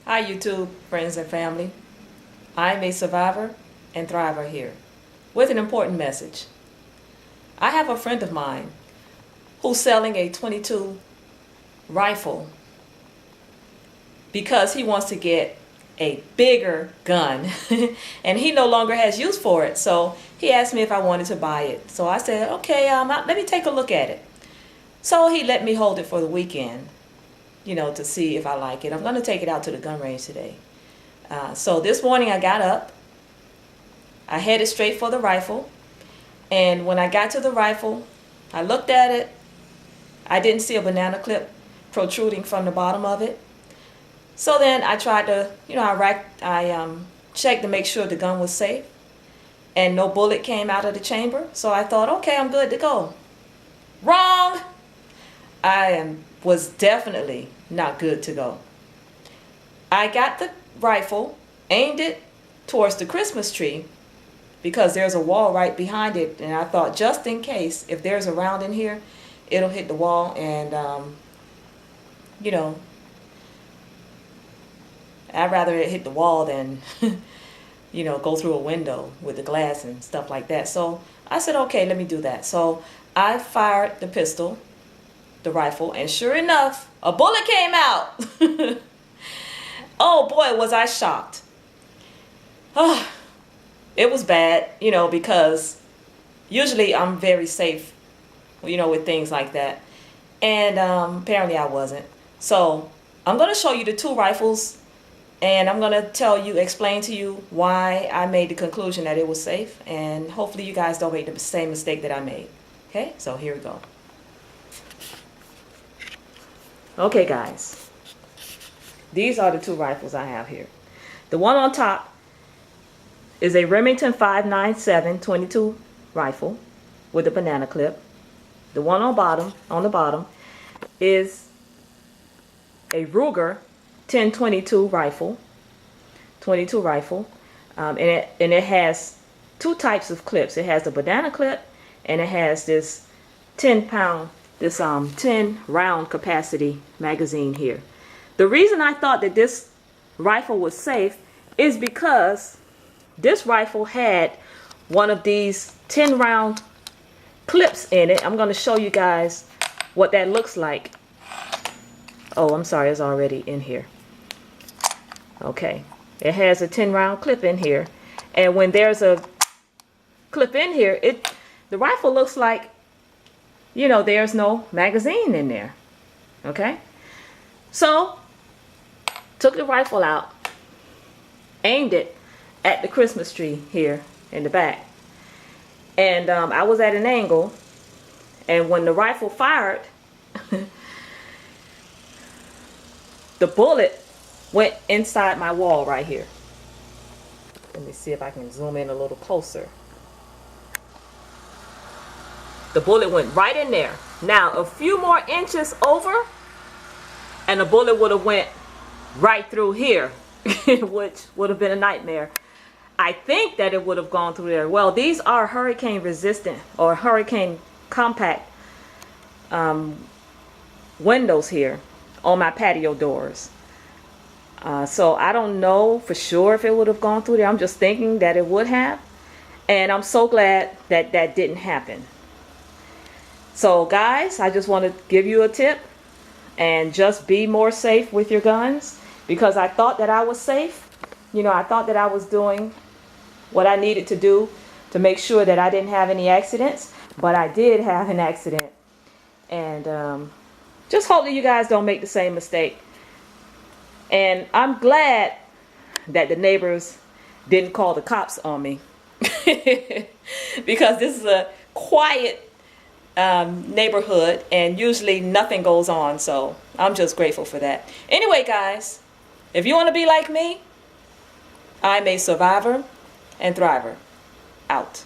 Hi YouTube friends and family. I'm a survivor and thriver here with an important message. I have a friend of mine who's selling a .22 rifle because he wants to get a bigger gun and he no longer has use for it. So he asked me if I wanted to buy it. So I said, okay, let me take a look at it. So he let me hold it for the weekend, to see if I like it. I'm going to take it out to the gun range today. So this morning I got up, I headed straight for the rifle, and when I got to the rifle, I looked at it. I didn't see a banana clip protruding from the bottom of it. So then I tried to, I checked to make sure the gun was safe, and no bullet came out of the chamber. So I thought, okay, I'm good to go. Wrong! Was definitely not good to go. I got the rifle, aimed it towards the Christmas tree because there's a wall right behind it, and I thought just in case, if there's a round in here, it'll hit the wall and, I'd rather it hit the wall than, go through a window with the glass and stuff like that. So I said, okay, let me do that. So I fired the pistol, the rifle, and sure enough, a bullet came out. Oh boy, was I shocked. It was bad, because usually I'm very safe, with things like that. And apparently I wasn't. So I'm going to show you the two rifles, and I'm going to explain to you why I made the conclusion that it was safe, and hopefully you guys don't make the same mistake that I made. Okay, so here we go. Okay guys, these are the two rifles I have here. The one on top is a Remington 597 .22 rifle with a banana clip. The one on the bottom is a Ruger 1022 rifle, and it has two types of clips. It has the banana clip, and it has this 10 round capacity magazine here. The reason I thought that this rifle was safe is because this rifle had one of these 10 round clips in it. I'm going to show you guys what that looks like. Oh, I'm sorry, it's already in here. Okay, it has a 10 round clip in here, and when there's a clip in here, the rifle looks like, there's no magazine in there. Okay, so took the rifle out, aimed it at the Christmas tree here in the back, and I was at an angle, and when the rifle fired, the bullet went inside my wall right here. Let me see if I can zoom in a little closer. The bullet went right in there. Now, a few more inches over, and the bullet would have went right through here, which would have been a nightmare. I think that it would have gone through there. Well, these are hurricane resistant or hurricane compact windows here on my patio doors. So I don't know for sure if it would have gone through there. I'm just thinking that it would have. And I'm so glad that that didn't happen. So guys, I just want to give you a tip and just be more safe with your guns, because I thought that I was safe. I thought that I was doing what I needed to do to make sure that I didn't have any accidents, but I did have an accident. And just hope that you guys don't make the same mistake. And I'm glad that the neighbors didn't call the cops on me because this is a quiet neighborhood, and usually nothing goes on, so I'm just grateful for that. Anyway guys, if you want to be like me, I'm a survivor and thriver. Out.